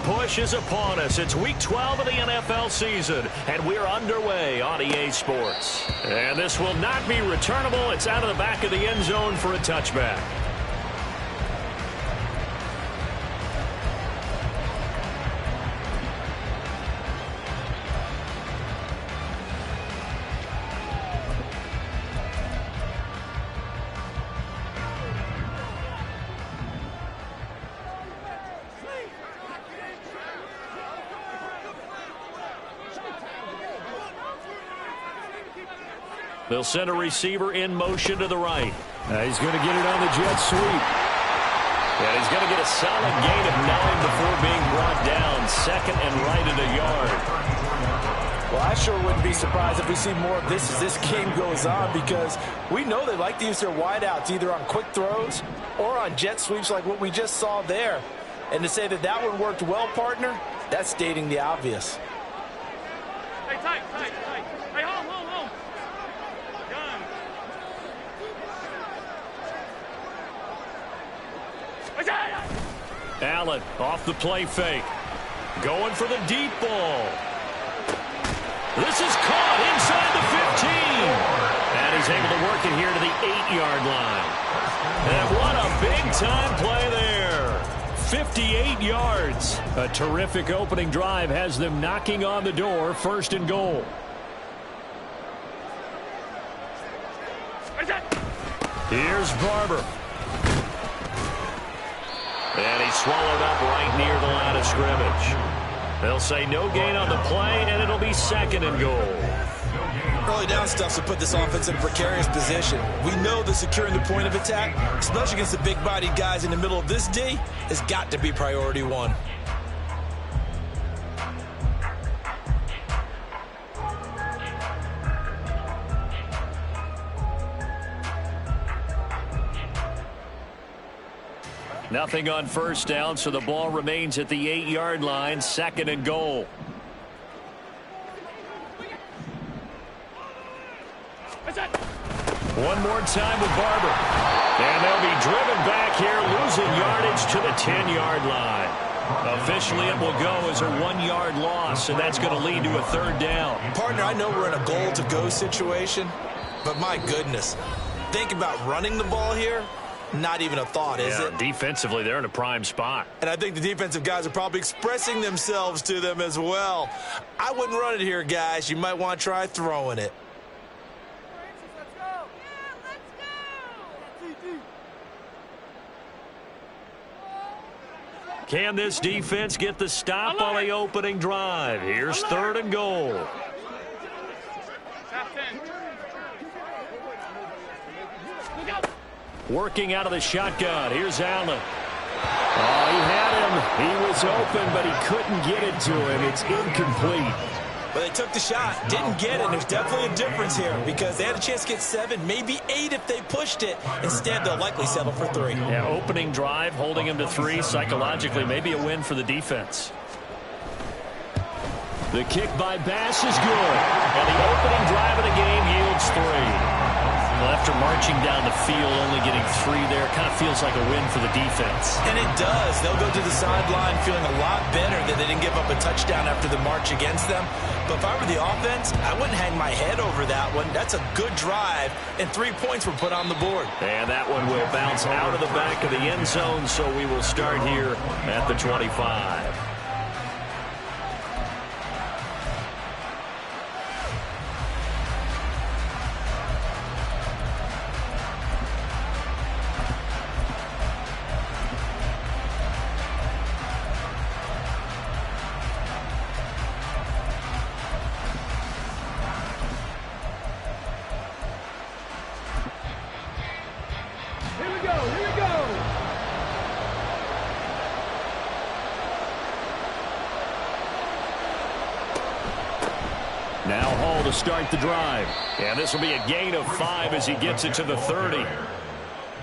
push is upon us. It's Week 12 of the NFL season, and we're underway on EA Sports. And this will not be returnable. It's out of the back of the end zone for a touchback. They'll send a receiver in motion to the right. He's going to get it on the jet sweep. And he's going to get a solid gain of 9 before being brought down. Second and right at a yard. Well, I sure wouldn't be surprised if we see more of this as this game goes on, because we know they like to use their wideouts either on quick throws or on jet sweeps like what we just saw there. And to say that that one worked well, partner, that's stating the obvious. Hey, tight. Hey, hold. Allen off the play fake. Going for the deep ball. This is caught inside the 15. And he's able to work it here to the 8-yard line. And what a big-time play there. 58 yards. A terrific opening drive has them knocking on the door. First and goal. Here's Barber. And he's swallowed up right near the line of scrimmage. They'll say no gain on the play, and it'll be second and goal. Early down stuff to put this offense in a precarious position. We know that securing the point of attack, especially against the big-bodied guys in the middle of this D, has got to be priority one. Nothing on first down, so the ball remains at the 8-yard line. Second and goal. One more time with Barber. And they'll be driven back here, losing yardage to the 10-yard line. Officially, it will go as a 1-yard loss, and that's going to lead to a third down. Partner, I know we're in a goal-to-go situation, but my goodness, think about running the ball here. Not even a thought, is it? Defensively, they're in a prime spot. And I think the defensive guys are probably expressing themselves to them as well. I wouldn't run it here, guys. You might want to try throwing it. Can this defense get the stop on the opening drive? Here's third and goal. Working out of the shotgun. Here's Allen. Oh, he had him. He was open, but he couldn't get it to him. It's incomplete. But they took the shot, didn't get it. There's definitely a difference here because they had a chance to get 7, maybe 8 if they pushed it. Instead, they'll likely settle for 3. Yeah, opening drive, holding him to 3. Psychologically, maybe a win for the defense. The kick by Bass is good. And the opening drive of the game yields 3. Well, after marching down the field, only getting 3 there, kind of feels like a win for the defense. And it does. They'll go to the sideline feeling a lot better that they didn't give up a touchdown after the march against them. But if I were the offense, I wouldn't hang my head over that one. That's a good drive, and 3 points were put on the board. And that one will bounce out of the back of the end zone, so we will start here at the 25. Now Hall to start the drive. And this will be a gain of 5 as he gets it to the 30.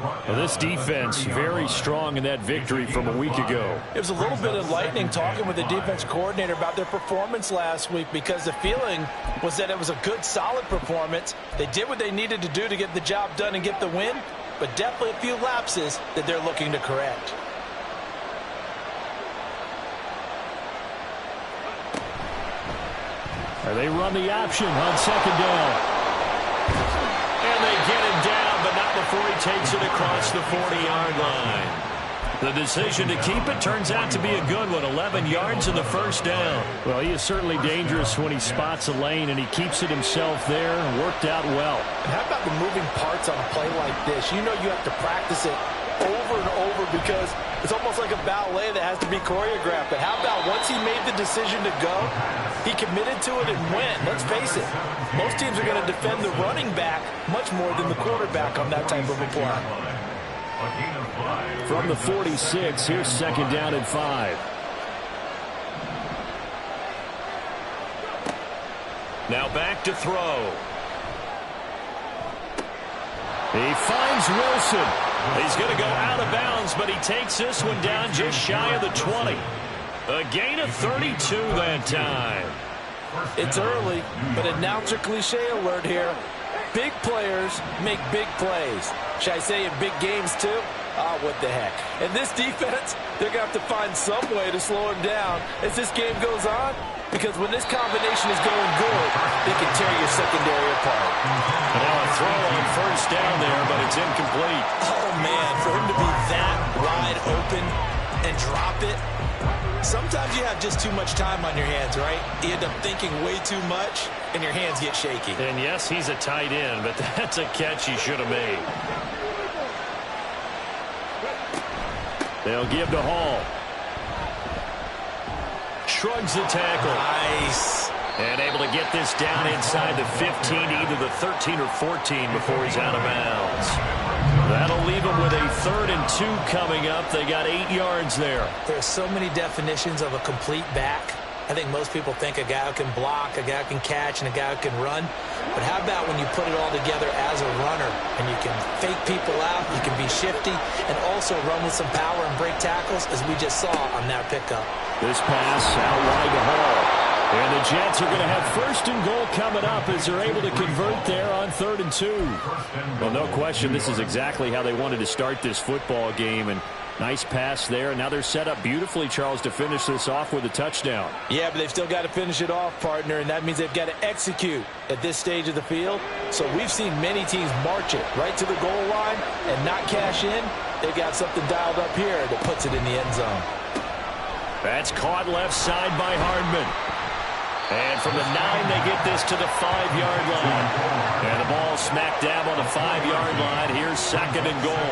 Well, this defense very strong in that victory from a week ago. It was a little bit enlightening talking with the defense coordinator about their performance last week because the feeling was that it was a good, solid performance. They did what they needed to do to get the job done and get the win, but definitely a few lapses that they're looking to correct. They run the option on second down. And they get him down, but not before he takes it across the 40-yard line. The decision to keep it turns out to be a good one. 11 yards in the first down. Well, he is certainly dangerous when he spots a lane, and he keeps it himself there. Worked out well. And how about the moving parts on a play like this? You know you have to practice it over and over because it's almost like a ballet that has to be choreographed. But how about once he made the decision to go, he committed to it and went. Let's face it, most teams are going to defend the running back much more than the quarterback on that type of a play. From the 46, here's second down and 5. Now back to throw. He finds Wilson. He's going to go out of bounds, but he takes this one down just shy of the 20. A gain of 32 that time. It's early, but announcer cliche alert here. Big players make big plays. Should I say in big games too? Oh, what the heck. And this defense, they're going to have to find some way to slow him down as this game goes on, because when this combination is going good, they can tear your secondary apart. Now a throw on first down there, but it's incomplete. Oh, man, for him to be that wide open and drop it, sometimes you have just too much time on your hands, right? You end up thinking way too much, and your hands get shaky. And yes, he's a tight end, but that's a catch he should have made. They'll give to Hall. Shrugs the tackle. Nice. And able to get this down inside the 15, either the 13 or 14 before he's out of bounds. That'll leave him with a 3rd and 2 coming up. They got 8 yards there. There's so many definitions of a complete back. I think most people think a guy who can block, a guy who can catch, and a guy who can run. But how about when you put it all together as a runner, and you can fake people out, you can be shifty, and also run with some power and break tackles, as we just saw on that pickup. This pass out wide to Hall. And the Jets are going to have 1st and goal coming up as they're able to convert there on 3rd and 2. Well, no question, this is exactly how they wanted to start this football game. And nice pass there. And now they're set up beautifully, Charles, to finish this off with a touchdown. Yeah, but they've still got to finish it off, partner, and that means they've got to execute at this stage of the field. So we've seen many teams march it right to the goal line and not cash in. They've got something dialed up here that puts it in the end zone. That's caught left side by Hardman. And from the 9, they get this to the 5-yard line. And the ball smack dab on the 5-yard line. Here's 2nd and goal.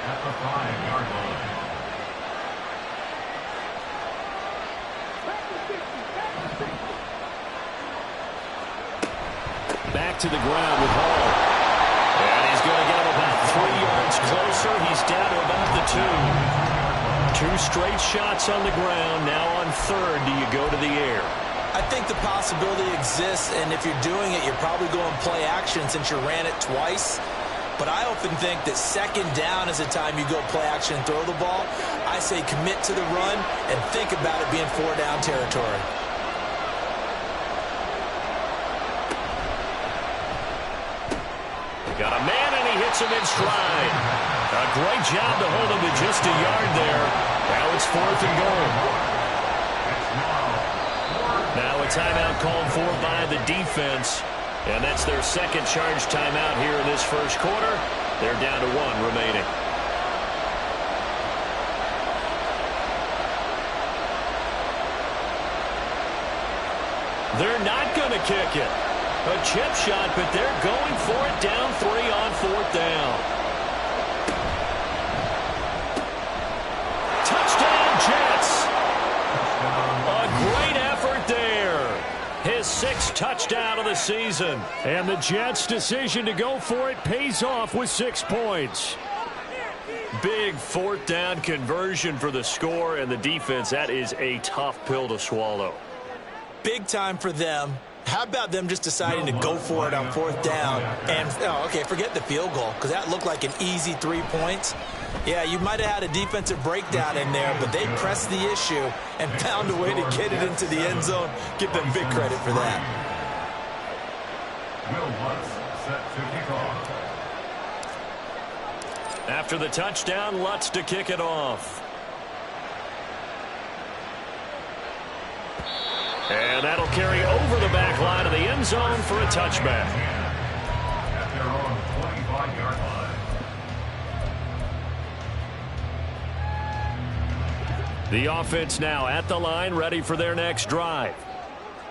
At the 5-yard line. Back to the ground with Hall. And he's going to get him about 3 yards closer. He's down to about the 2. 2 straight shots on the ground. Now on 3rd, do you go to the air? I think the possibility exists, and if you're doing it, you're probably going play action since you ran it twice. But I often think that 2nd down is the time you go play action and throw the ball. I say commit to the run and think about it being 4-down territory. Got a man, and he hits him in stride. A great job to hold him to just a yard there. Now it's 4th and goal. Now a timeout called for by the defense. And that's their 2nd charge timeout here in this 1st quarter. They're down to 1 remaining. They're not going to kick it. A chip shot, but they're going for it down 3 on 4th down. Touchdown, Jets. A great effort there. His 6th touchdown of the season. And the Jets' decision to go for it pays off with 6 points. Big 4th down conversion for the score, and the defense, that is a tough pill to swallow. Big time for them. How about them just deciding to go for it on 4th down? And, forget the field goal, because that looked like an easy 3 points. Yeah, you might have had a defensive breakdown in there, but they pressed the issue and found a way to get it into the end zone. Give them big credit for that. Will Lutz set to kick off. After the touchdown, Lutz to kick it off. And that'll carry over the back line of the end zone for a touchback. At their own 25-yard line. The offense now at the line, ready for their next drive.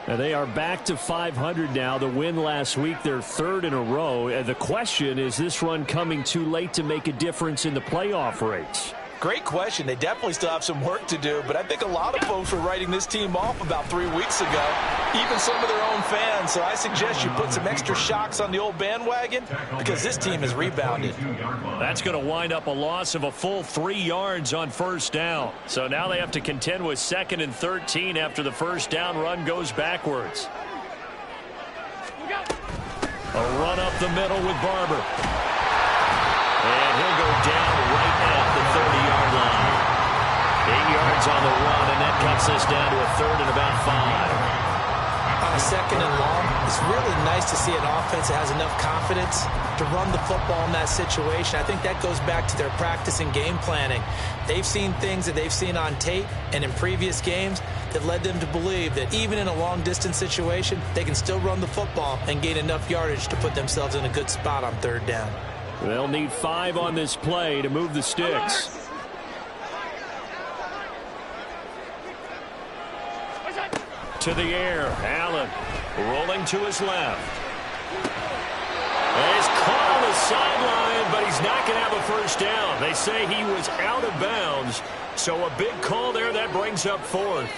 And they are back to 500 now. The win last week, their third in a row. And the question, is this run coming too late to make a difference in the playoff race? Great question. They definitely still have some work to do, but I think a lot of folks were writing this team off about 3 weeks ago, even some of their own fans. So I suggest you put some extra shocks on the old bandwagon because this team has rebounded. That's going to wind up a loss of a full 3 yards on first down. So now they have to contend with 2nd and 13 after the first down run goes backwards. A run up the middle with Barber. And he'll go down right at the 30-yard line. 8 yards on the run, and that cuts us down to a 3rd and about 5. On a 2nd and long, it's really nice to see an offense that has enough confidence to run the football in that situation. I think that goes back to their practice and game planning. They've seen things that they've seen on tape and in previous games that led them to believe that even in a long-distance situation, they can still run the football and gain enough yardage to put themselves in a good spot on 3rd down. They'll need 5 on this play to move the sticks. To the air, Allen rolling to his left. He's caught on the sideline, but he's not going to have a first down. They say he was out of bounds, so a big call there. That brings up 4th.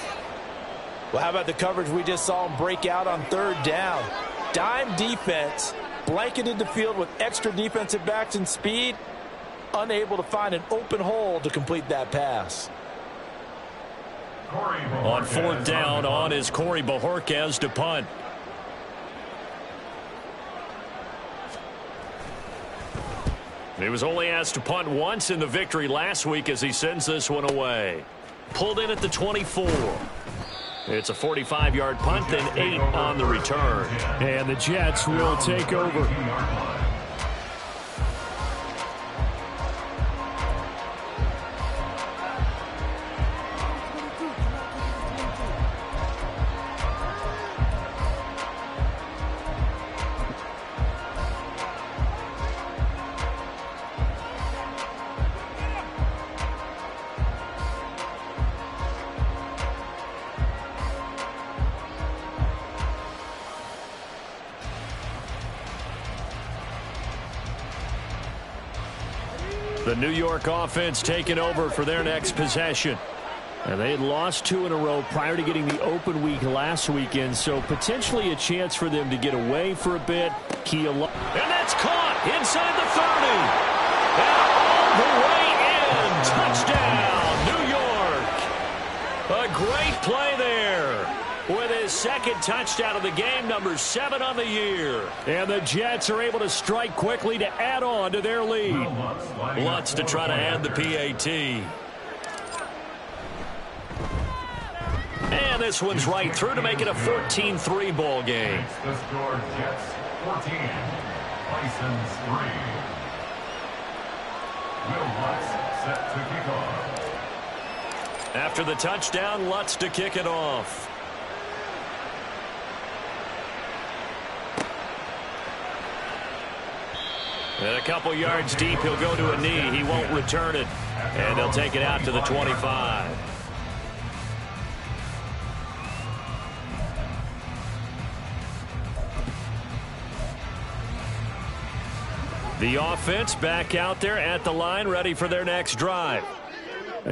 Well, how about the coverage we just saw him break out on 3rd down? Dime defense, blanketed the field with extra defensive backs and speed, unable to find an open hole to complete that pass. On 4th down, on is Corey Bojorquez to punt. He was only asked to punt once in the victory last week as he sends this one away. Pulled in at the 24. It's a 45-yard punt, then 8 on the return. And the Jets will take over. The New York offense taking over for their next possession. And they had lost 2 in a row prior to getting the open week last weekend, so potentially a chance for them to get away for a bit. And that's caught inside the 30. And all the way in. Touchdown, New York. A great play there. With his 2nd touchdown of the game, number 7 on the year. And the Jets are able to strike quickly to add on to their lead. Lutz to try to add the PAT. And this one's right through to make it a 14-3 ball game. The score, Jets 14, Bisons 3. Will Lutz set to kick off. After the touchdown, Lutz to kick it off. And a couple yards deep, he'll go to a knee. He won't return it. And they'll take it out to the 25. The offense back out there at the line, ready for their next drive.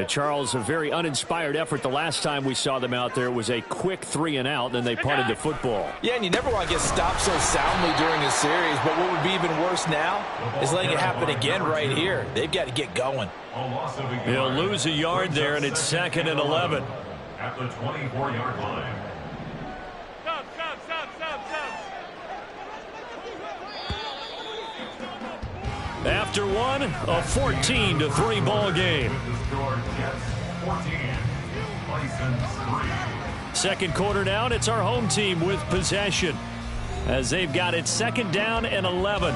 Charles, a very uninspired effort the last time we saw them out there. It was a quick 3 and out, and then they punted the football. Yeah, and you never want to get stopped so soundly during a series, but what would be even worse now is letting it happen again right here. They've got to get going. He'll lose a yard there, and it's 2nd and 11. At the 24-yard line. After one, a 14-3 ball game. Second quarter down, it's our home team with possession as they've got it 2nd down and 11.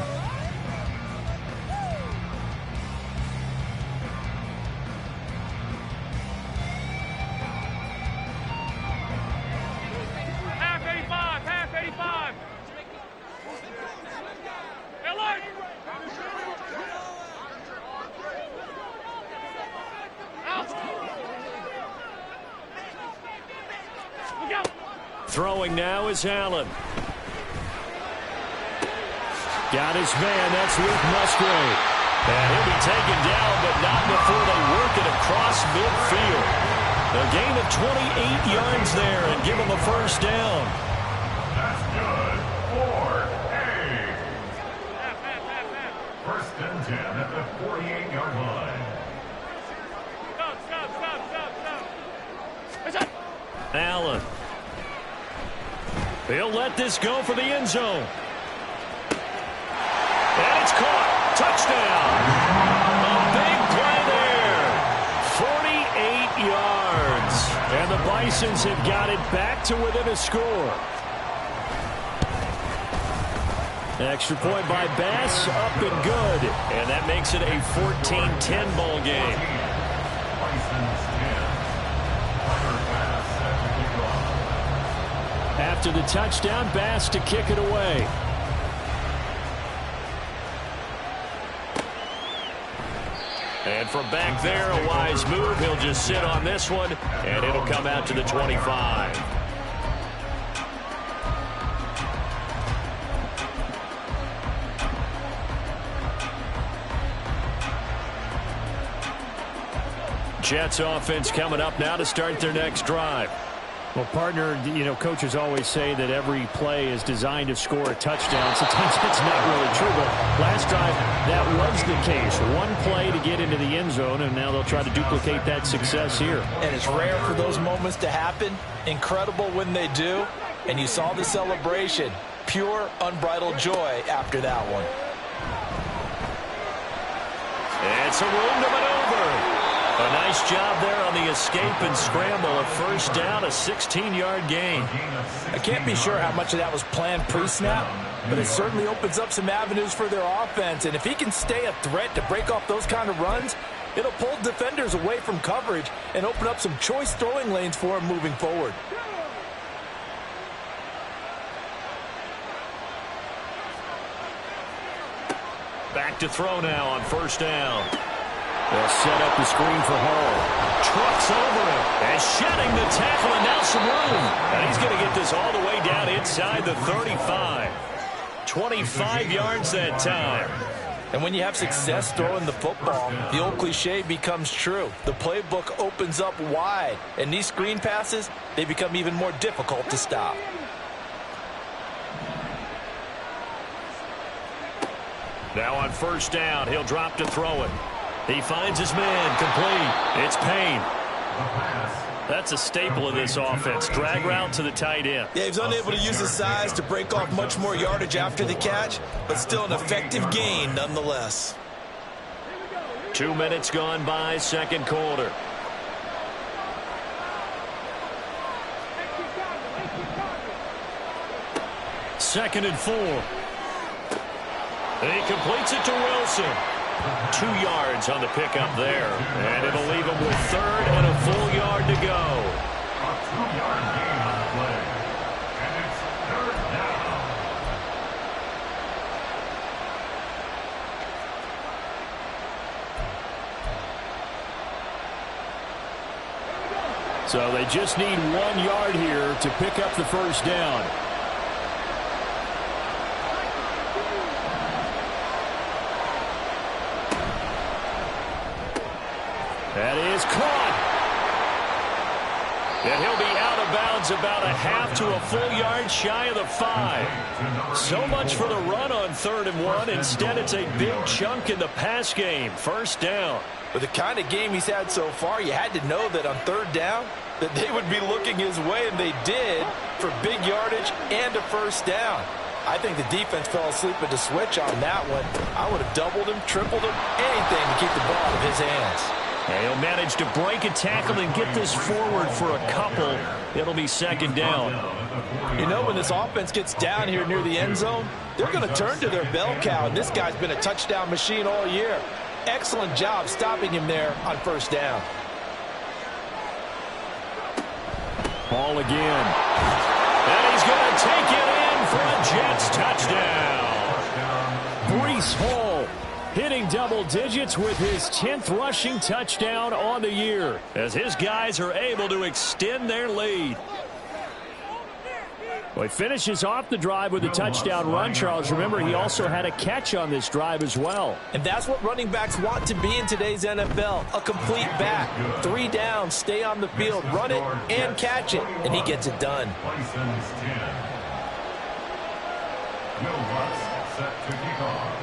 Throwing now is Allen. Got his man. That's Luke Musgrave. And he'll be taken down, but not before they work it across midfield. A gain of 28 yards there and give him a first down. That's good for Hayes. First and 10 at the 48-yard line. Stop. Allen. He'll let this go for the end zone. And it's caught. Touchdown. A big play there. 48 yards. And the Bisons have got it back to within a score. Extra point by Bass, up and good. And that makes it a 14-10 ball game. Bisons 10. Hunter Bass set to kick off. After the touchdown, Bass to kick it away. And from back there, a wise move. He'll just sit on this one, and it'll come out to the 25. Jets offense coming up now to start their next drive. Well, partner, coaches always say that every play is designed to score a touchdown. Sometimes it's not really true, but last drive, that was the case. One play to get into the end zone, and now they'll try to duplicate that success here. And it's rare for those moments to happen. Incredible when they do. And you saw the celebration. Pure, unbridled joy after that one. It's a room to maneuver. A nice job there on the escape and scramble. A first down, a 16-yard gain. I can't be sure how much of that was planned pre-snap, but it certainly opens up some avenues for their offense. And if he can stay a threat to break off those kind of runs, it'll pull defenders away from coverage and open up some choice throwing lanes for him moving forward. Back to throw now on first down. They'll set up the screen for Hall. Trucks over him and shedding the tackle, and now some room. And he's going to get this all the way down inside the 35. 25 yards that time. And when you have success throwing the football, the old cliche becomes true. The playbook opens up wide, and these screen passes, they become even more difficult to stop. Now on first down, he'll drop to throw it. He finds his man, complete. It's Payne. That's a staple of this offense. Drag route to the tight end. Yeah, he's unable to use his size to break off much more yardage after the catch, but still an effective gain nonetheless. 2 minutes gone by, second quarter. Second and 4. And he completes it to Wilson. 2 yards on the pickup there. And it'll leave him with third and a full yard to go. A 2-yard gain on the play. And it's third down. So they just need 1 yard here to pick up the first down. That is caught. And he'll be out of bounds about a half to a full yard shy of the 5. So much for the run on 3rd and 1. Instead, it's a big chunk in the pass game. First down. With the kind of game he's had so far, you had to know that on 3rd down, that they would be looking his way, and they did, for big yardage and a first down. I think the defense fell asleep at the switch on that one. I would have doubled him, tripled him, anything to keep the ball out of his hands. And he'll manage to break a tackle and get this forward for a couple. It'll be second down. You know, when this offense gets down here near the end zone, they're going to turn to their bell cow, and this guy's been a touchdown machine all year. Excellent job stopping him there on first down. Ball again. And he's going to take it in for a Jets touchdown. Breece Hall hitting double digits with his 10th rushing touchdown on the year as his guys are able to extend their lead. Well, he finishes off the drive with a touchdown run, Charles. Remember, he also had a catch on this drive as well. And that's what running backs want to be in today's NFL, a complete back. 3 downs, stay on the field, run it, and catch it, and he gets it done. Bison's 10. Will Lutz set to kick off.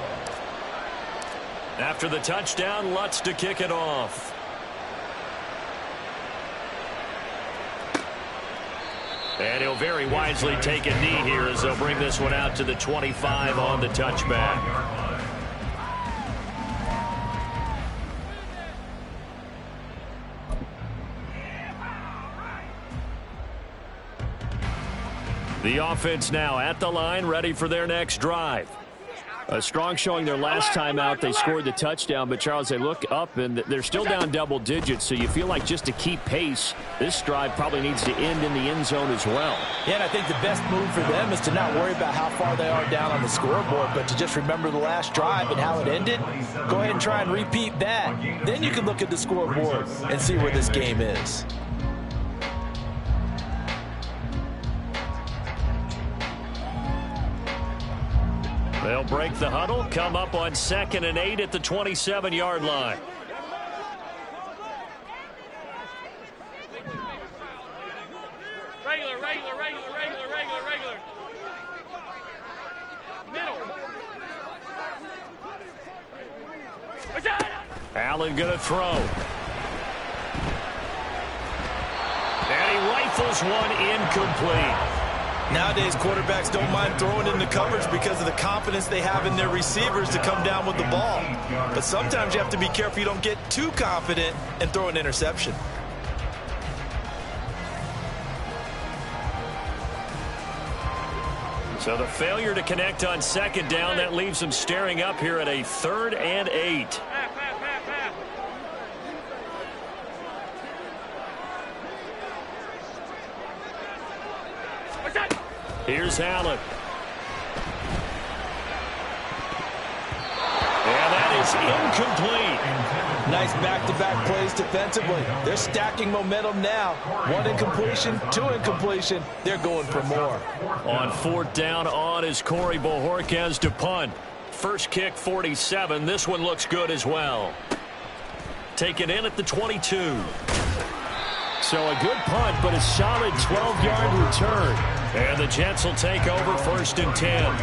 After the touchdown, Lutz to kick it off. And he'll very wisely take a knee here as they'll bring this one out to the 25 on the touchback. The offense now at the line, ready for their next drive. A strong showing their last time out. They scored the touchdown, but, Charles, they look up, and they're still down double digits, so you feel like just to keep pace, this drive probably needs to end in the end zone as well. Yeah, and I think the best move for them is to not worry about how far they are down on the scoreboard, but to just remember the last drive and how it ended. Go ahead and try and repeat that. Then you can look at the scoreboard and see where this game is. They'll break the huddle, come up on 2nd and 8 at the 27-yard line. Regular. Middle. Allen going to throw. And he rifles one incomplete. Nowadays, quarterbacks don't mind throwing into coverage because of the confidence they have in their receivers to come down with the ball. But sometimes you have to be careful you don't get too confident and throw an interception. So the failure to connect on 2nd down, that leaves them staring up here at a 3rd and 8. Pass. Here's Allen. And that is incomplete. Nice back-to-back plays defensively. They're stacking momentum now. 1 incompletion, 2 incompletion. They're going for more. On 4th down on is Corey Bojorquez to punt. First kick, 47. This one looks good as well. Taken in at the 22. So a good punt, but a solid 12-yard return. And the Jets will take over 1st and 10.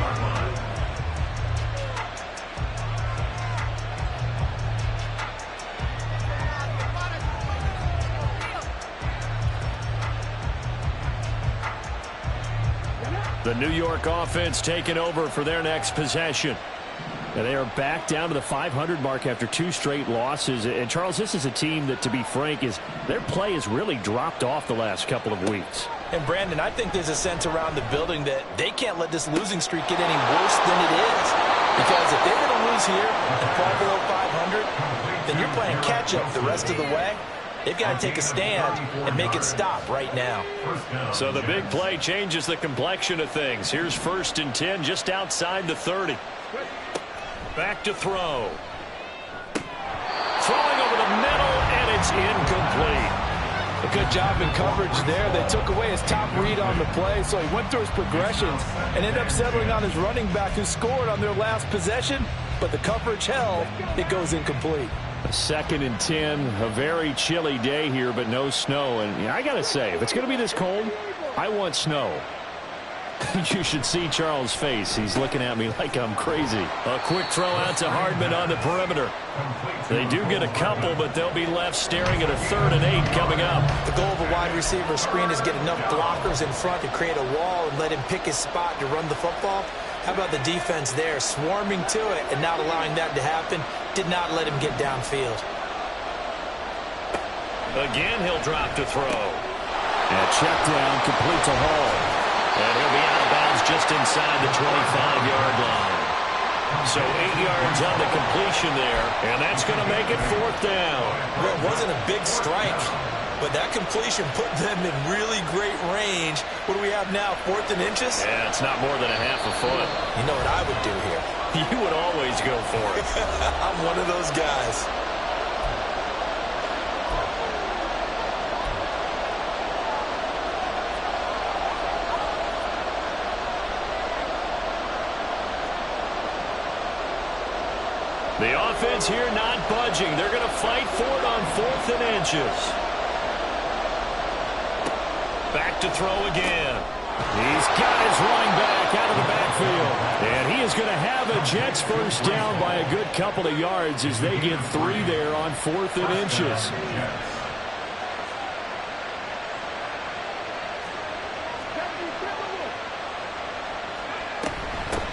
The New York offense taking over for their next possession. And they are back down to the 500 mark after 2 straight losses. And, Charles, this is a team that, to be frank, their play has really dropped off the last couple of weeks. And, Brandon, I think there's a sense around the building that they can't let this losing streak get any worse than it is. Because if they're going to lose here and fall below 500, then you're playing catch-up the rest of the way. They've got to take a stand and make it stop right now. So the big play changes the complexion of things. Here's 1st and 10 just outside the 30. Back to throw. Throwing over the middle, and it's incomplete. A good job in coverage there. They took away his top read on the play, so he went through his progressions and ended up settling on his running back who scored on their last possession, but the coverage held. It goes incomplete. 2nd and 10, a very chilly day here, but no snow. And I got to say, if it's going to be this cold, I want snow. You should see Charles' face. He's looking at me like I'm crazy. A quick throw out to Hardman on the perimeter. They do get a couple, but they'll be left staring at a 3rd and 8 coming up. The goal of a wide receiver screen is get enough blockers in front to create a wall and let him pick his spot to run the football. How about the defense there, swarming to it and not allowing that to happen? Did not let him get downfield. Again, he'll drop to throw. And check down, complete to Hall. And he'll be out of bounds just inside the 25-yard line. So 8 yards on the completion there, and that's going to make it 4th down. Well, it wasn't a big strike, but that completion put them in really great range. What do we have now, 4th and inches? Yeah, it's not more than a half a foot. You know what I would do here? You would always go for it. I'm one of those guys. The offense here not budging. They're going to fight for it on 4th and inches. Back to throw again. He's got his running back out of the backfield. And he is going to have a Jets first down by a good couple of yards as they get 3 there on 4th and inches.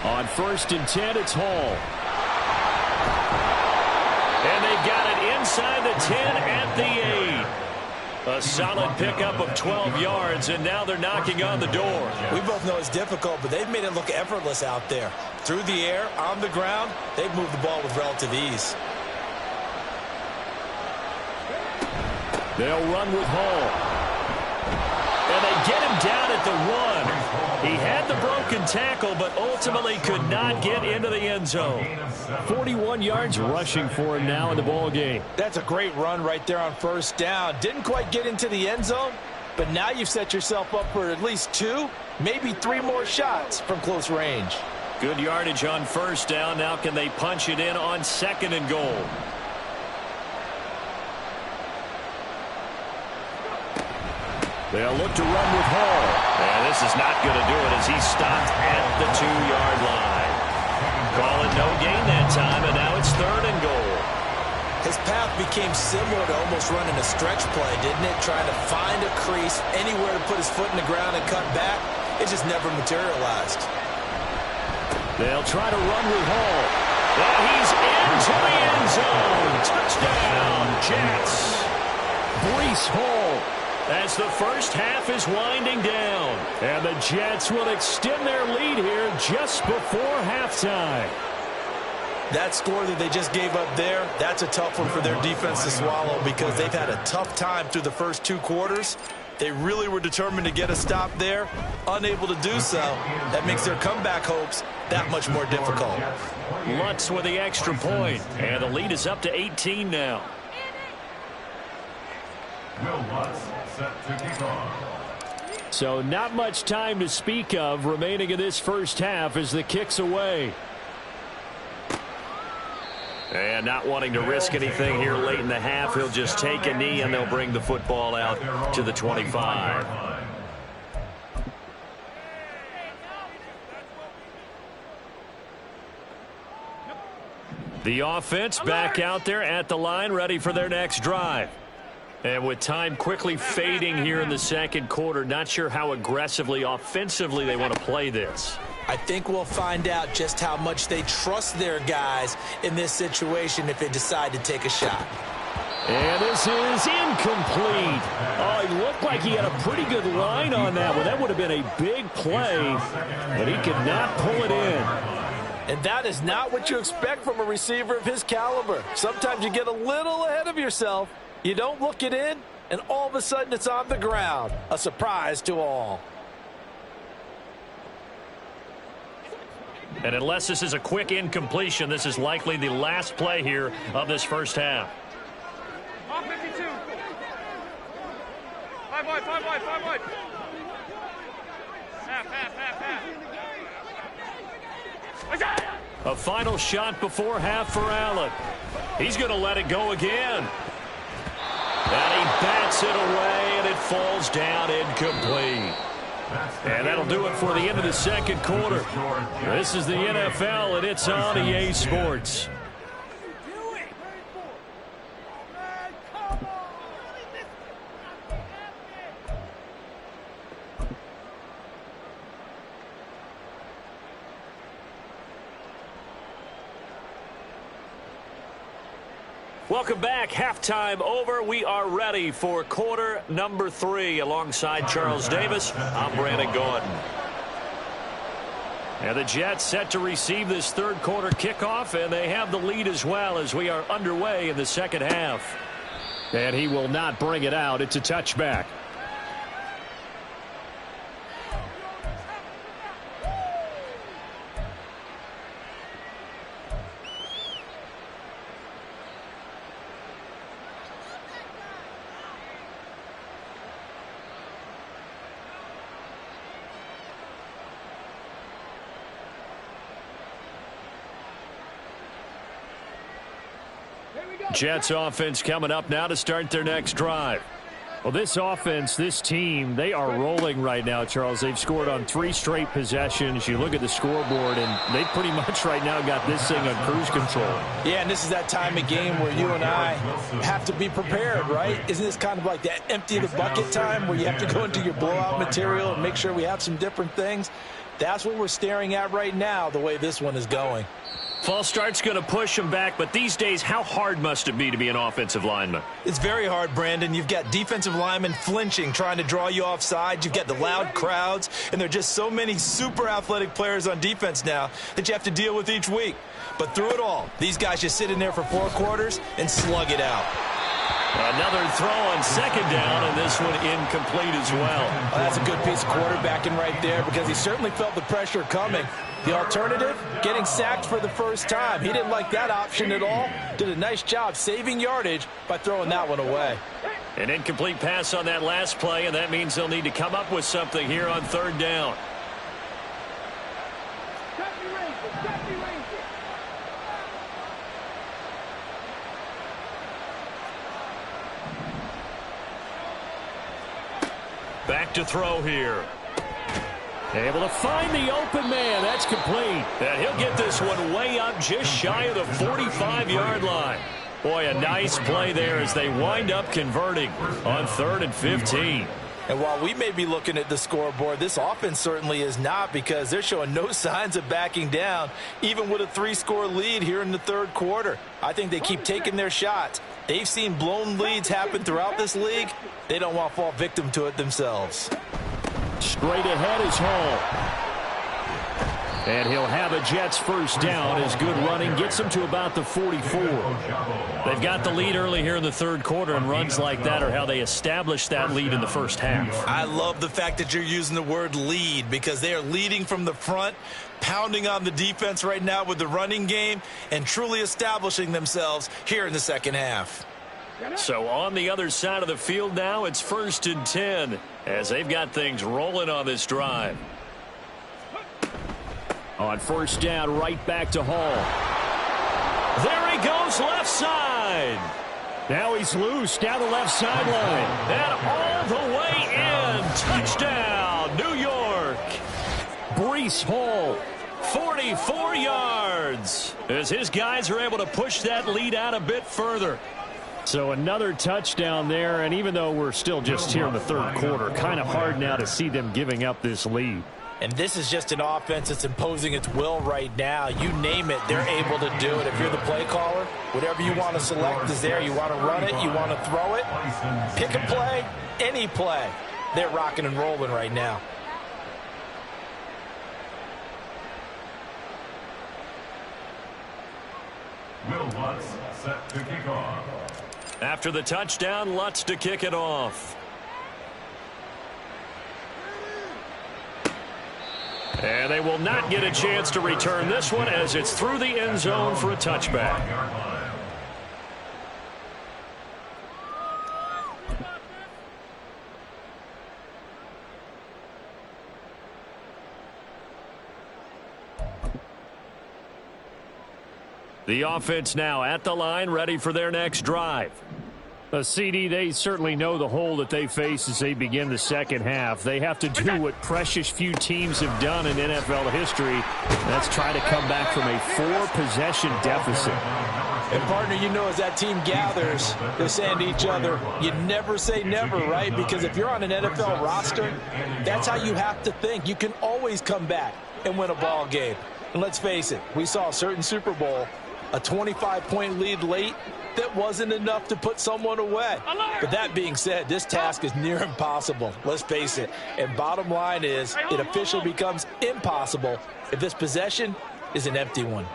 On 1st and 10, it's Hall. And they've got it inside the 10 at the 8. A solid pickup of 12 yards, and now they're knocking on the door. We both know it's difficult, but they've made it look effortless out there. Through the air, on the ground, they've moved the ball with relative ease. They'll run with Hall. And they get him down at the 1. He had the broken tackle, but ultimately could not get into the end zone. 41 yards rushing for him now in the ball game. That's a great run right there on 1st down. Didn't quite get into the end zone, but now you've set yourself up for at least 2, maybe 3 more shots from close range. Good yardage on 1st down. Now can they punch it in on 2nd and goal? They'll look to run with Hall. And this is not going to do it as he stopped at the 2-yard line. Calling no gain that time, and now it's 3rd and goal. His path became similar to almost running a stretch play, didn't it? Trying to find a crease, anywhere to put his foot in the ground and cut back. It just never materialized. They'll try to run with Hall. And he's into the end zone. Touchdown, Jets. Breece Hall. As the first half is winding down. And the Jets will extend their lead here just before halftime. That score that they just gave up there, that's a tough one for their defense to swallow because they've had a tough time through the first 2 quarters. They really were determined to get a stop there, unable to do so. That makes their comeback hopes that much more difficult. Lutz with the extra point, and the lead is up to 18 now. Will Lutz set to kick off. So not much time to speak of remaining in this first half as the kick's away. And not wanting to risk anything here late in the half, he'll just take a knee and they'll bring the football out to the 25. The offense back out there at the line, ready for their next drive. And with time quickly fading here in the second quarter, not sure how aggressively, offensively they want to play this. I think we'll find out just how much they trust their guys in this situation if they decide to take a shot. And this is incomplete. Oh, he looked like he had a pretty good line on that one. That would have been a big play, but he could not pull it in. And that is not what you expect from a receiver of his caliber. Sometimes you get a little ahead of yourself. You don't look it in, and all of a sudden it's on the ground. A surprise to all. And unless this is a quick incompletion, this is likely the last play here of this first half. Mark 52. 5 wide, 5 wide, 5 wide. Half. A final shot before half for Allen. He's going to let it go again. And he bats it away, and it falls down incomplete. And that'll do it for the end of the second quarter. This is the NFL, and it's on EA Sports. Welcome back. Halftime over. We are ready for quarter number 3. Alongside Charles Davis, I'm Brandon Gordon. And the Jets set to receive this third quarter kickoff, and they have the lead as well as we are underway in the second half. And he will not bring it out. It's a touchback. Jets offense coming up now to start their next drive. Well, this offense, this team, they are rolling right now, Charles. They've scored on 3 straight possessions. You look at the scoreboard, and they pretty much right now got this thing on cruise control. Yeah, and this is that time of game where you and I have to be prepared, right? Isn't this kind of like that empty the bucket time where you have to go into your blowout material and make sure we have some different things? That's what we're staring at right now, the way this one is going. False start's going to push him back, but these days, how hard must it be to be an offensive lineman? It's very hard, Brandon. You've got defensive linemen flinching, trying to draw you offside. You've got the loud crowds, and there are just so many super athletic players on defense now that you have to deal with each week. But through it all, these guys just sit in there for 4 quarters and slug it out. Another throw on second down, and this one incomplete as well. That's a good piece of quarterbacking right there because he certainly felt the pressure coming. The alternative, getting sacked for the first time. He didn't like that option at all. Did a nice job saving yardage by throwing that one away. An incomplete pass on that last play, and that means they'll need to come up with something here on third down. Back to throw here. Able to find the open man. That's complete. And he'll get this one way up just shy of the 45-yard line. Boy, a nice play there as they wind up converting on 3rd and 15. And while we may be looking at the scoreboard, this offense certainly is not because they're showing no signs of backing down, even with a 3-score lead here in the 3rd quarter. I think they keep taking their shots. They've seen blown leads happen throughout this league. They don't want to fall victim to it themselves. Straight ahead is Hall. And he'll have a Jets first down as good running gets him to about the 44. They've got the lead early here in the 3rd quarter, and runs like that are how they establish that lead in the first half. I love the fact that you're using the word lead because they are leading from the front, pounding on the defense right now with the running game, and truly establishing themselves here in the second half. So on the other side of the field now, it's 1st and 10 as they've got things rolling on this drive. On first down, right back to Hall. There he goes, left side. Now he's loose down the left sideline. And all the way in. Touchdown, New York. Breece Hall. 44 yards as his guys are able to push that lead out a bit further. So another touchdown there, and even though we're still just here in the 3rd quarter, kind of hard now to see them giving up this lead. And this is just an offense that's imposing its will right now. You name it, they're able to do it. If you're the play caller, whatever you want to select is there. You want to run it, you want to throw it. Pick a play, any play. They're rocking and rolling right now. Will Lutz set to kick off. After the touchdown, Lutz to kick it off. And they will not get a chance to return this one as it's through the end zone for a touchback. The offense now at the line, ready for their next drive. CD, they certainly know the hole that they face as they begin the second half. They have to do what precious few teams have done in NFL history. That's try to come back from a 4-possession deficit. And, partner, you know, as that team gathers, they're saying to each other, you never say never, right? Because if you're on an NFL roster, that's how you have to think. You can always come back and win a ball game. And let's face it, we saw a certain Super Bowl, a 25-point lead late, that wasn't enough to put someone away. But that being said, this task is near impossible. Let's face it. And bottom line is, it officially becomes impossible if this possession is an empty one.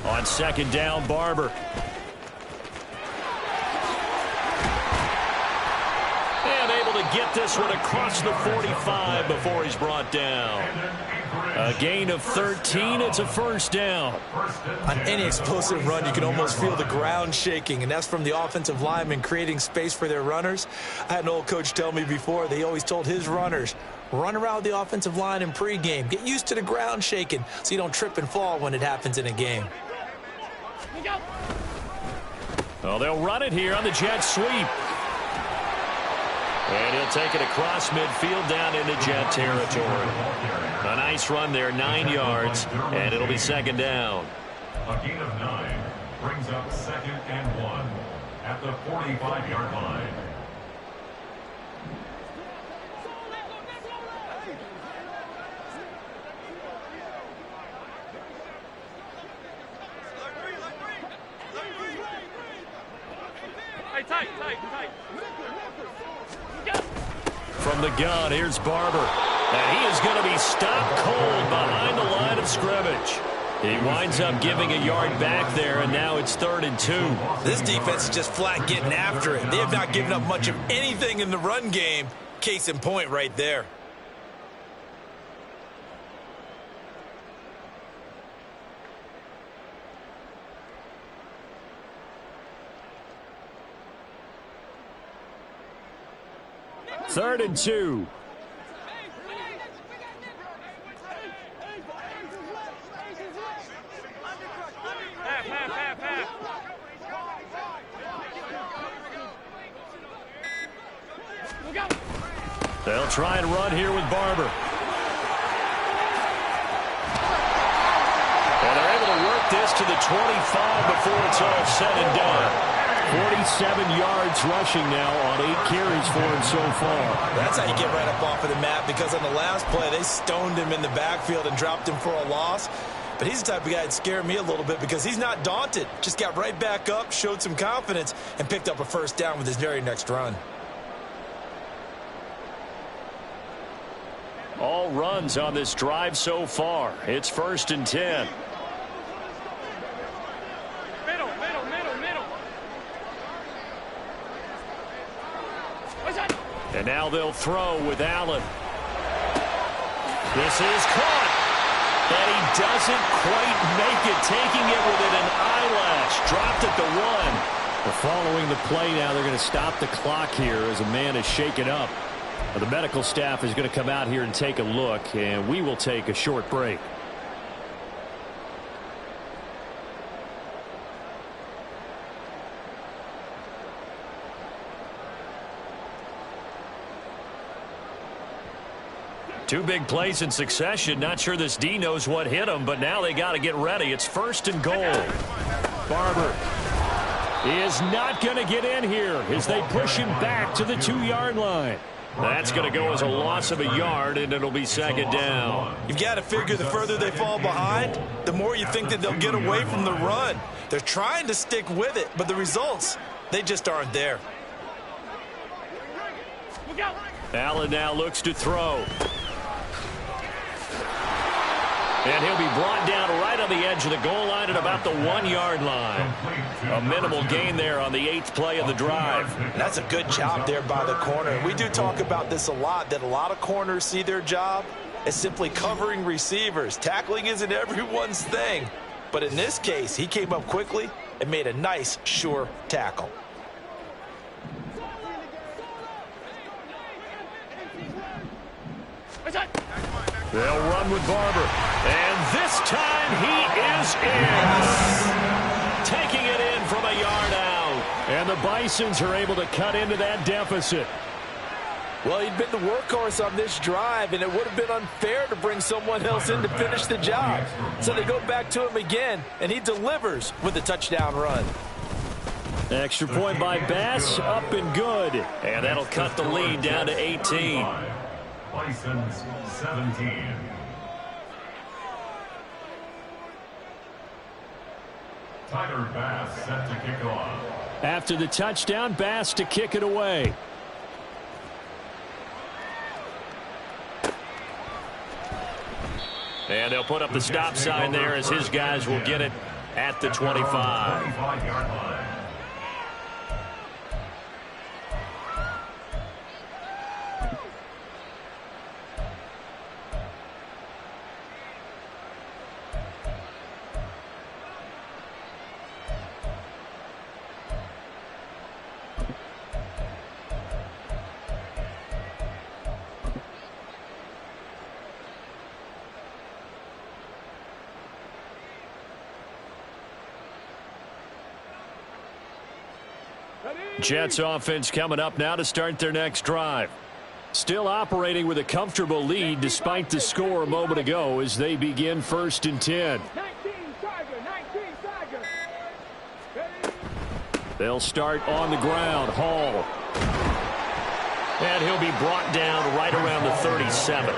On second down, Barber. And able to get this one across the 45 before he's brought down. A gain of 13. It's a first down. On any explosive run, you can almost feel the ground shaking, and that's from the offensive linemen creating space for their runners. I had an old coach tell me before, they always told his runners, run around the offensive line in pregame. Get used to the ground shaking so you don't trip and fall when it happens in a game. Well, they'll run it here on the jet sweep. And he'll take it across midfield down into Jet territory. A nice run there, 9 yards, and it'll be second down. A gain of 9 brings up 2nd and 1 at the 45-yard line. Hey, tight, tight, tight. From the gun, here's Barber. And he is going to be stopped cold behind the line of scrimmage. He winds up giving a yard back there, and now it's 3rd and 2. This defense is just flat getting after it. They have not given up much of anything in the run game. Case in point right there. Third and 2. They'll try and run here with Barber. And they're able to work this to the 25 before it's all said and done. 47 yards rushing now on 8 carries for him so far. That's how you get right up off of the map, because on the last play, they stoned him in the backfield and dropped him for a loss. But he's the type of guy that scared me a little bit because he's not daunted. Just got right back up, showed some confidence, and picked up a first down with his very next run. All runs on this drive so far. It's 1st and 10. Middle. And now they'll throw with Allen. This is caught. And he doesn't quite make it, taking it within an eyelash. Dropped at the 1. Well, following the play now, they're going to stop the clock here as a man is shaken up. The medical staff is going to come out here and take a look, and we will take a short break. Two big plays in succession. Not sure this D knows what hit him, but now they got to get ready. It's 1st and goal. Barber is not going to get in here as they push him back to the 2-yard line. That's going to go as a loss of a yard, and it'll be second down. You've got to figure the further they fall behind, the more you think that they'll get away from the run. They're trying to stick with it, but the results, they just aren't there. Allen now looks to throw. And he'll be brought down right on the edge of the goal line at about the 1-yard line. A minimal gain there on the 8th play of the drive. That's a good job there by the corner. We do talk about this a lot, that a lot of corners see their job as simply covering receivers. Tackling isn't everyone's thing. But in this case, he came up quickly and made a nice, sure tackle. They'll run with Barber. And this time he is in. Taking it in from a yard out. And the Bisons are able to cut into that deficit. Well, he'd been the workhorse on this drive, and it would have been unfair to bring someone else in to finish the job. So they go back to him again, and he delivers with a touchdown run. Extra point by Bass, up and good. And that'll cut the lead down to 18. Bisons 17. Tyler Bass set to kick off. After the touchdown, Bass to kick it away. And they'll put up the stop sign there as his guys will get it at the 25. 25-yard line. Jets offense coming up now to start their next drive. Still operating with a comfortable lead despite the score a moment ago as they begin 1st and 10. They'll start on the ground. Hall. And he'll be brought down right around the 37.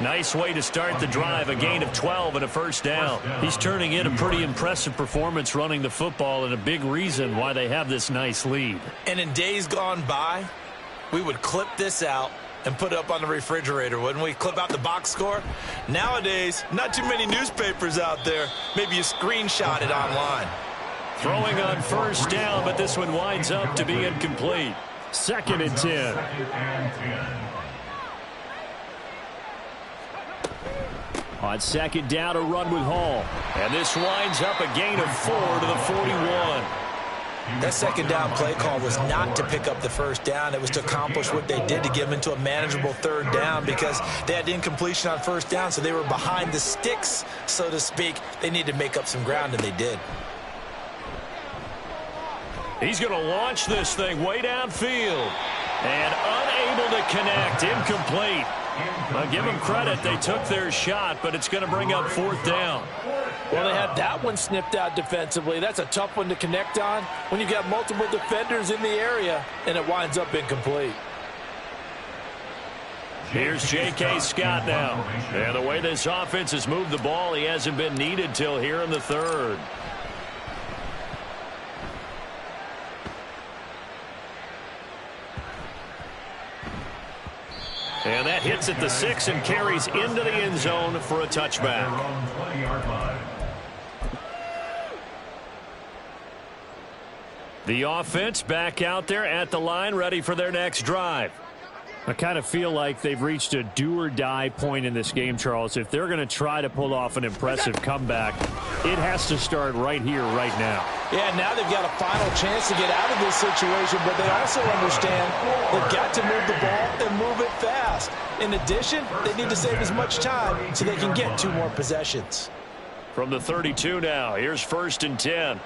Nice way to start the drive, a gain of 12 and a first down. He's turning in a pretty impressive performance running the football and a big reason why they have this nice lead. And in days gone by, we would clip this out and put it up on the refrigerator, wouldn't we? Clip out the box score. Nowadays, not too many newspapers out there. Maybe you screenshot it online. Throwing on first down, but this one winds up to be incomplete. 2nd and 10. On 2nd down, a run with Hall. And this winds up a gain of 4 to the 41. That 2nd down play call was not to pick up the first down. It was to accomplish what they did, to get them into a manageable 3rd down, because they had incompletion on first down, so they were behind the sticks, so to speak. They needed to make up some ground, and they did. He's going to launch this thing way downfield. And unable to connect. Incomplete. I'll give them credit. They took their shot, but it's going to bring up 4th down. Well, they had that one snipped out defensively. That's a tough one to connect on when you've got multiple defenders in the area, and it winds up incomplete. Here's J.K. Scott now. And the way this offense has moved the ball, he hasn't been needed till here in the 3rd. And that hits at the 6 and carries into the end zone for a touchback. The offense back out there at the line, ready for their next drive. I kind of feel like they've reached a do-or-die point in this game, Charles. If they're going to try to pull off an impressive comeback, it has to start right here, right now. Yeah, now they've got a final chance to get out of this situation, but they also understand they've got to move the ball and move it fast. In addition, they need to save as much time so they can get 2 more possessions. From the 32 now, here's 1st and 10.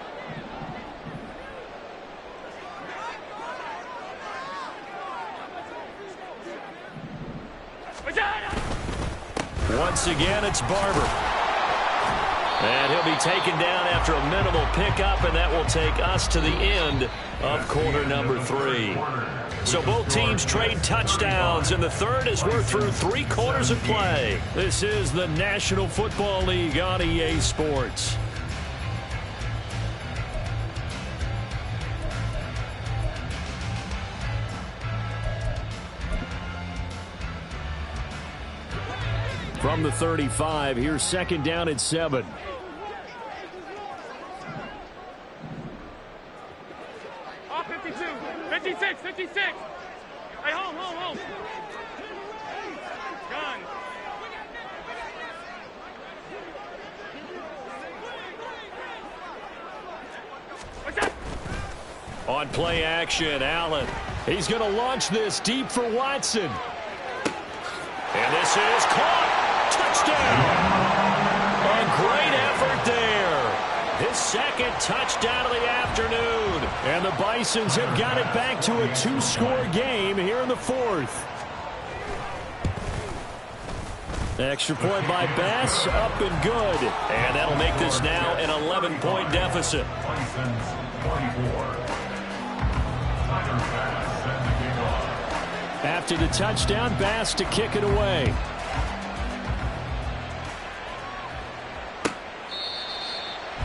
Once again, it's Barber. And he'll be taken down after a minimal pickup, and that will take us to the end of quarter number 3. So both teams trade touchdowns in the 3rd as we're through 3 quarters of play. This is the National Football League on EA Sports. From the 35, here's 2nd down at 7. Oh, 52, 56, 56. Hey, home. Gun. What's that? On play action, Allen. He's going to launch this deep for Watson. And this is caught. Touchdown. A great effort there. His 2nd touchdown of the afternoon. And the Bisons have got it back to a 2-score game here in the 4th. Extra point by Bass, up and good. And that'll make this now an 11-point deficit. After the touchdown, Bass to kick it away.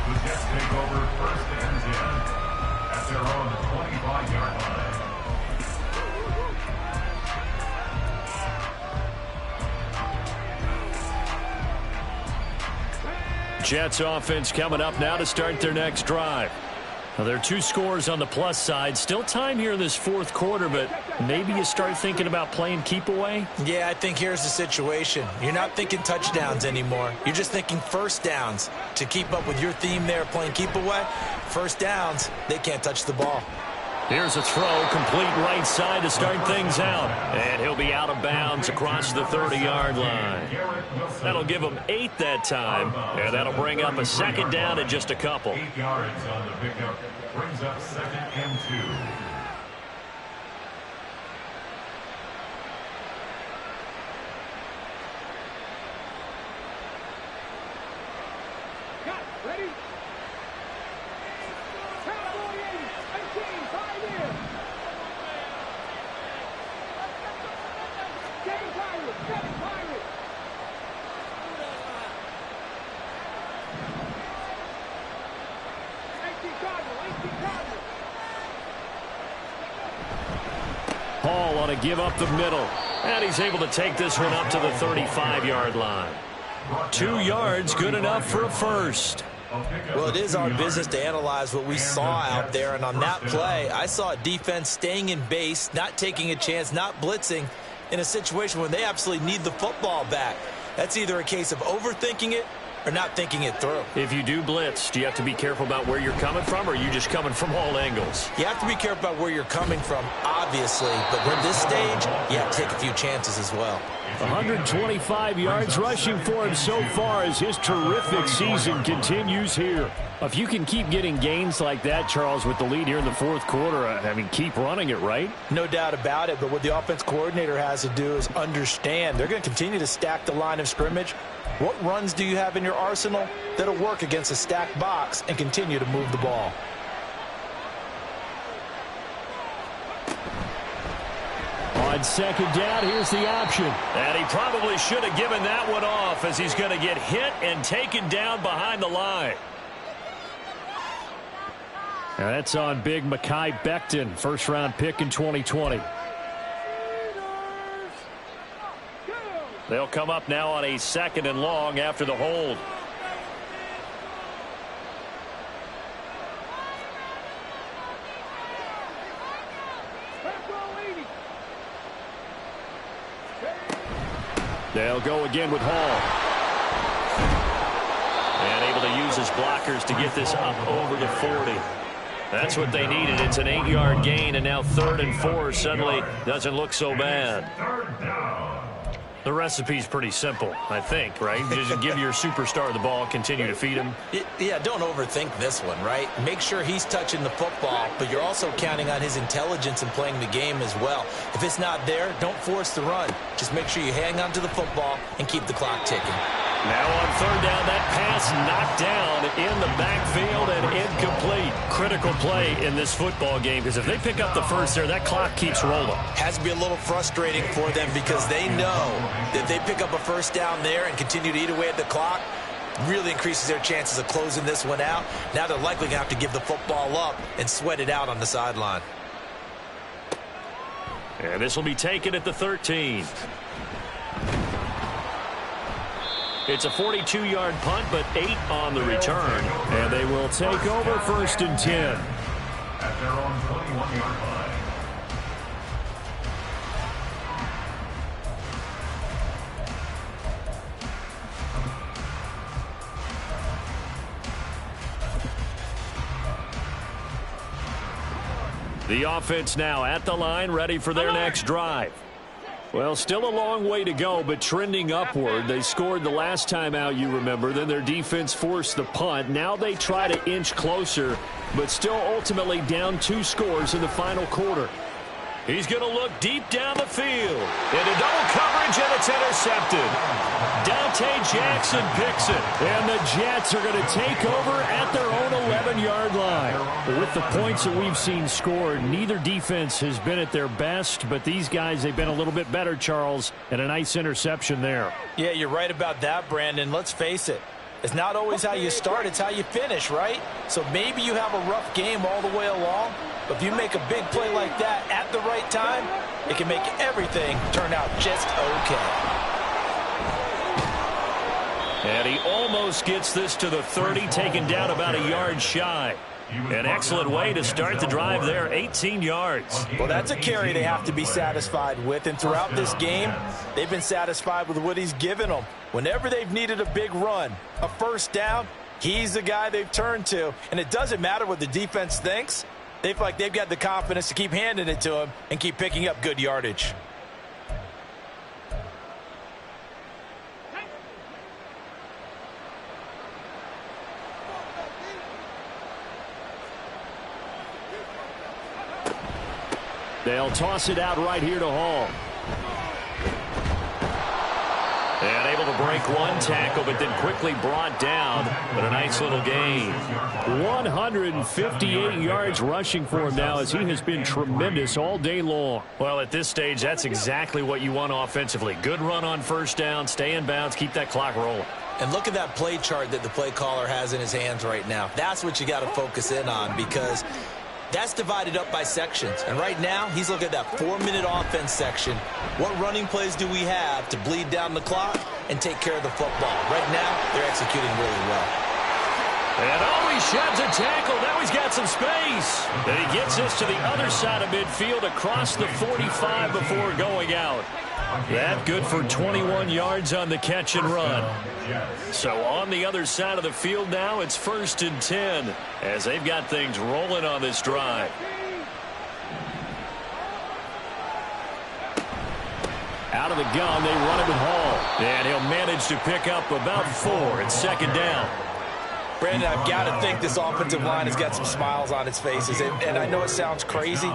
The Jets take over 1st and 10 at their own 25-yard line. Jets offense coming up now to start their next drive. Well, there are 2 scores on the plus side. Still time here in this 4th quarter, but maybe you start thinking about playing keep away? Yeah, I think here's the situation. You're not thinking touchdowns anymore. You're just thinking first downs. To keep up with your theme there, playing keep away, first downs, they can't touch the ball. Here's a throw, complete right side to start things out. And he'll be out of bounds across the 30-yard line. That'll give him 8 that time, and that'll bring up a 2nd down and just a couple. 8 yards on the pickup brings up 2nd and 2. Hall on a give up the middle. And he's able to take this one up to the 35-yard line. 2 yards, good enough for a first. Well, it is our business to analyze what we saw out there, and on that play, I saw a defense staying in base, not taking a chance, not blitzing in a situation when they absolutely need the football back. That's either a case of overthinking it or not thinking it through. If you do blitz, do you have to be careful about where you're coming from, or are you just coming from all angles? You have to be careful about where you're coming from, obviously, but at this stage, you have to take a few chances as well. 125 yards rushing for him so far as his terrific season continues here. If you can keep getting gains like that, Charles, with the lead here in the fourth quarter, I mean, keep running it, right? No doubt about it, but what the offense coordinator has to do is understand they're going to continue to stack the line of scrimmage. What runs do you have in your arsenal that'll work against a stacked box and continue to move the ball? On second down, here's the option. And he probably should have given that one off, as he's going to get hit and taken down behind the line. Now that's on big Mekhi Becton, first-round pick in 2020. They'll come up now on a 2nd and long after the hold. They'll go again with Hall. And able to use his blockers to get this up over the 40. That's what they needed. It's an 8-yard gain, and now 3rd and 4 suddenly doesn't look so bad. The recipe's pretty simple, I think, right? Just give your superstar the ball, continue to feed him. Yeah, don't overthink this one, right? Make sure he's touching the football, but you're also counting on his intelligence in playing the game as well. If it's not there, don't force the run. Just make sure you hang on to the football and keep the clock ticking. Now on 3rd down, that pass knocked down in the backfield and incomplete. Critical play in this football game, because if they pick up the first there, that clock keeps rolling. Has to be a little frustrating for them because they know that if they pick up a first down there and continue to eat away at the clock, really increases their chances of closing this one out. Now they're likely going to have to give the football up and sweat it out on the sideline. And this will be taken at the 13. It's a 42-yard punt, but 8 on the return. And they will take over 1st and 10. At their own 21-yard line. The offense now at the line, ready for their next drive. Well, still a long way to go, but trending upward. They scored the last time out, you remember. Then their defense forced the punt. Now they try to inch closer, but still ultimately down 2 scores in the final quarter. He's going to look deep down the field. Into double coverage, and it's intercepted. Dante Jackson picks it. And the Jets are going to take over at their own 11-yard line. With the points that we've seen scored, neither defense has been at their best, but these guys, they've been a little bit better, Charles, and a nice interception there. Yeah, you're right about that, Brandon. Let's face it. It's not always how you start, it's how you finish, right? So maybe you have a rough game all the way along, but if you make a big play like that at the right time, it can make everything turn out just okay. And he almost gets this to the 30, taken down about a yard shy. An excellent way to start the drive there, 18 yards. Well, that's a carry they have to be satisfied with, and throughout this game, they've been satisfied with what he's given them. Whenever they've needed a big run, a first down, he's the guy they've turned to. And it doesn't matter what the defense thinks. They feel like they've got the confidence to keep handing it to him and keep picking up good yardage. They'll toss it out right here to Hall. And able to break one tackle, but then quickly brought down. But a nice little gain. 158 yards rushing for him now, as he has been tremendous all day long. Well, at this stage, that's exactly what you want offensively. Good run on first down, stay in bounds, keep that clock rolling. And look at that play chart that the play caller has in his hands right now. That's what you got to focus in on, because that's divided up by sections. And right now, he's looking at that 4-minute offense section. What running plays do we have to bleed down the clock and take care of the football? Right now, they're executing really well. And he sheds a tackle. Now he's got some space. And he gets this to the other side of midfield across the 45 before going out. That good for 21 yards on the catch and run. So on the other side of the field now, it's 1st and 10 as they've got things rolling on this drive. Out of the gun, they run it with Hall. And he'll manage to pick up about 4. It's 2nd down. Brandon, I've got to think this offensive line has got some smiles on its faces. And I know it sounds crazy,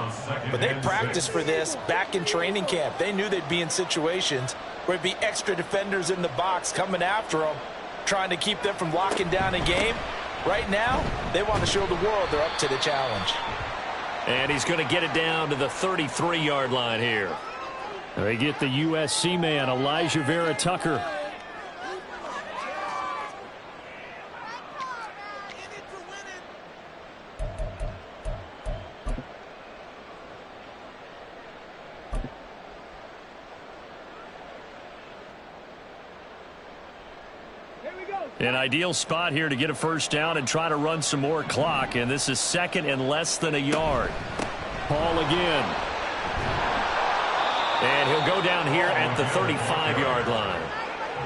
but they practiced for this back in training camp. They knew they'd be in situations where there'd be extra defenders in the box coming after them, trying to keep them from locking down a game. Right now, they want to show the world they're up to the challenge. And he's going to get it down to the 33-yard line here. They get the USC man, Elijah Vera Tucker. An ideal spot here to get a first down and try to run some more clock. And this is 2nd and less than a yard. Hall again. And he'll go down here at the 35-yard line.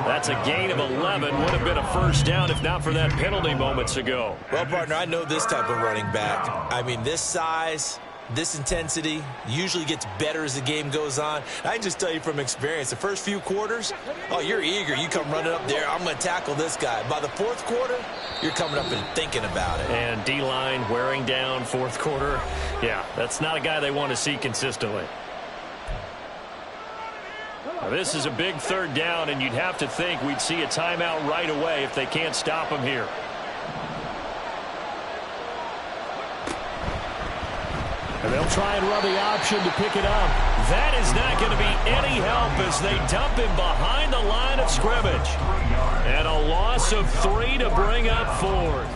That's a gain of 11. Would have been a first down if not for that penalty moments ago. Well, partner, I know this type of running back. I mean, this size, this intensity usually gets better as the game goes on. I can just tell you from experience, the first few quarters, oh, you're eager. You come running up there, I'm going to tackle this guy. By the 4th quarter, you're coming up and thinking about it. And D-line wearing down 4th quarter. Yeah, that's not a guy they want to see consistently. Now, this is a big 3rd down, and you'd have to think we'd see a timeout right away if they can't stop him here. And they'll try and run the option to pick it up. That is not going to be any help as they dump him behind the line of scrimmage. And a loss of 3 to bring up 4th.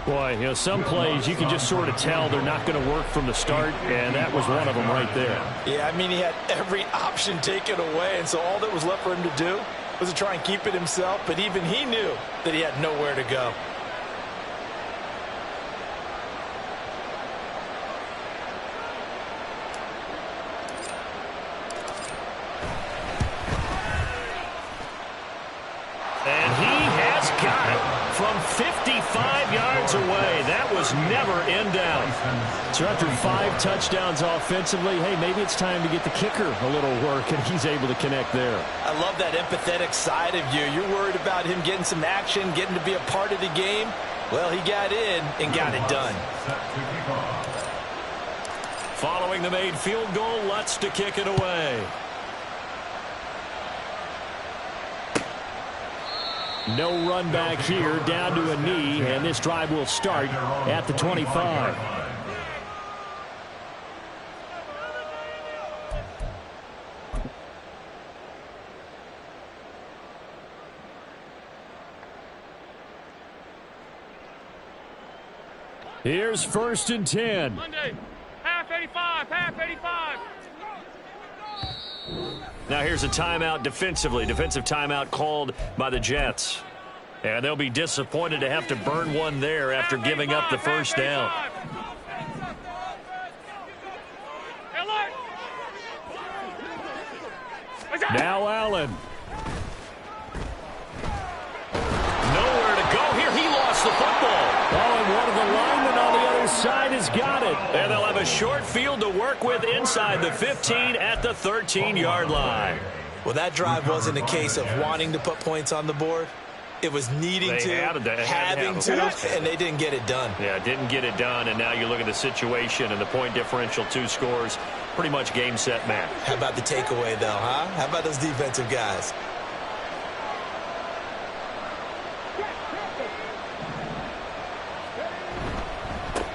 Boy, you know, some plays you can just sort of tell they're not going to work from the start, and that was one of them right there. Yeah, I mean, he had every option taken away, and so all that was left for him to do was to try and keep it himself, but even he knew that he had nowhere to go. And he has got it from 55 yards away. That was never in doubt. So after 5 touchdowns offensively, hey, maybe it's time to get the kicker a little work, and he's able to connect there. I love that empathetic side of you. You're worried about him getting some action, getting to be a part of the game. Well, he got in and got it done. Following the made field goal, Lutz to kick it away. No run back here, down to a knee, and this drive will start at the 25. Here's 1st and 10. Monday, half 85, half 85. Now here's a timeout defensively. Defensive timeout called by the Jets. And they'll be disappointed to have to burn one there after giving up the first down. Now Allen. Nowhere to go here. He lost the football. Oh, and one of the linemen on the other side has got it. And they'll have a short field to work with inside the 15 at the 13-yard line. Well, that drive wasn't a case of wanting to put points on the board. It was needing having to, and they didn't get it done. Yeah, didn't get it done, and now you look at the situation and the point differential, 2 scores, pretty much game, set, match. How about the takeaway, though, huh? How about those defensive guys?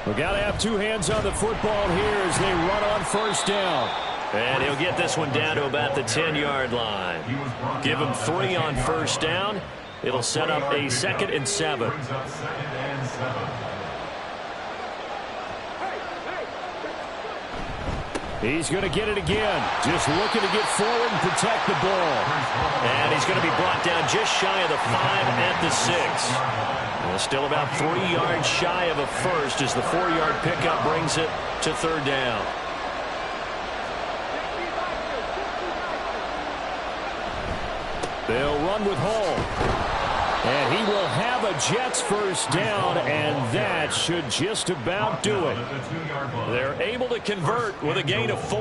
We've got to have two hands on the football here as they run on first down. And he'll get this one down to about the 10-yard line. Give him 3 on first down. It'll set up a 2nd and 7. He's going to get it again. Just looking to get forward and protect the ball. And he's going to be brought down just shy of the 5 at the 6. Well, still about 3 yards shy of a first as the 4-yard pickup brings it to 3rd down. They'll run with Hall. And he will have a Jets first down, and that should just about do it. They're able to convert with a gain of 4.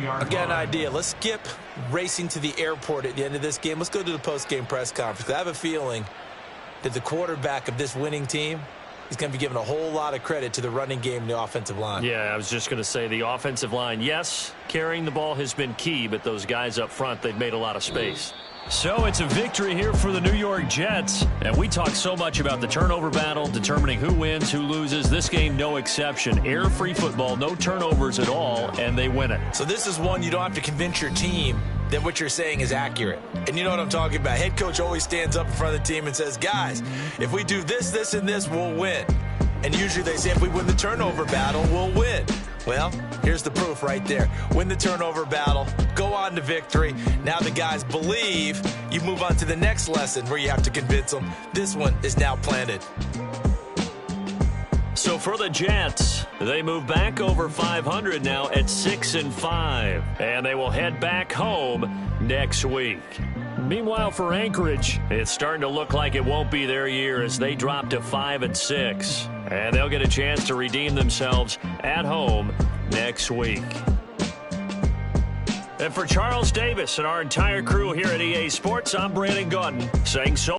I've got an idea. Let's skip racing to the airport at the end of this game. Let's go to the post-game press conference. I have a feeling that the quarterback of this winning team is going to be given a whole lot of credit to the running game and the offensive line. Yeah, I was just going to say the offensive line, yes, carrying the ball has been key, but those guys up front, they've made a lot of space. So it's a victory here for the New York Jets. And we talk so much about the turnover battle, determining who wins, who loses. This game, no exception. Air-free football, no turnovers at all, and they win it. So this is one you don't have to convince your team that what you're saying is accurate. And you know what I'm talking about. Head coach always stands up in front of the team and says, guys, if we do this, this, and this, we'll win. And usually they say if we win the turnover battle, we'll win. Well, here's the proof right there. Win the turnover battle, go on to victory. Now the guys believe. You move on to the next lesson where you have to convince them. This one is now planted. So for the Jets, they move back over 500 now at 6-5. And they will head back home next week. Meanwhile, for Anchorage, it's starting to look like it won't be their year as they drop to 5-6. And they'll get a chance to redeem themselves at home next week. And for Charles Davis and our entire crew here at EA Sports, I'm Brandon Gaudin saying so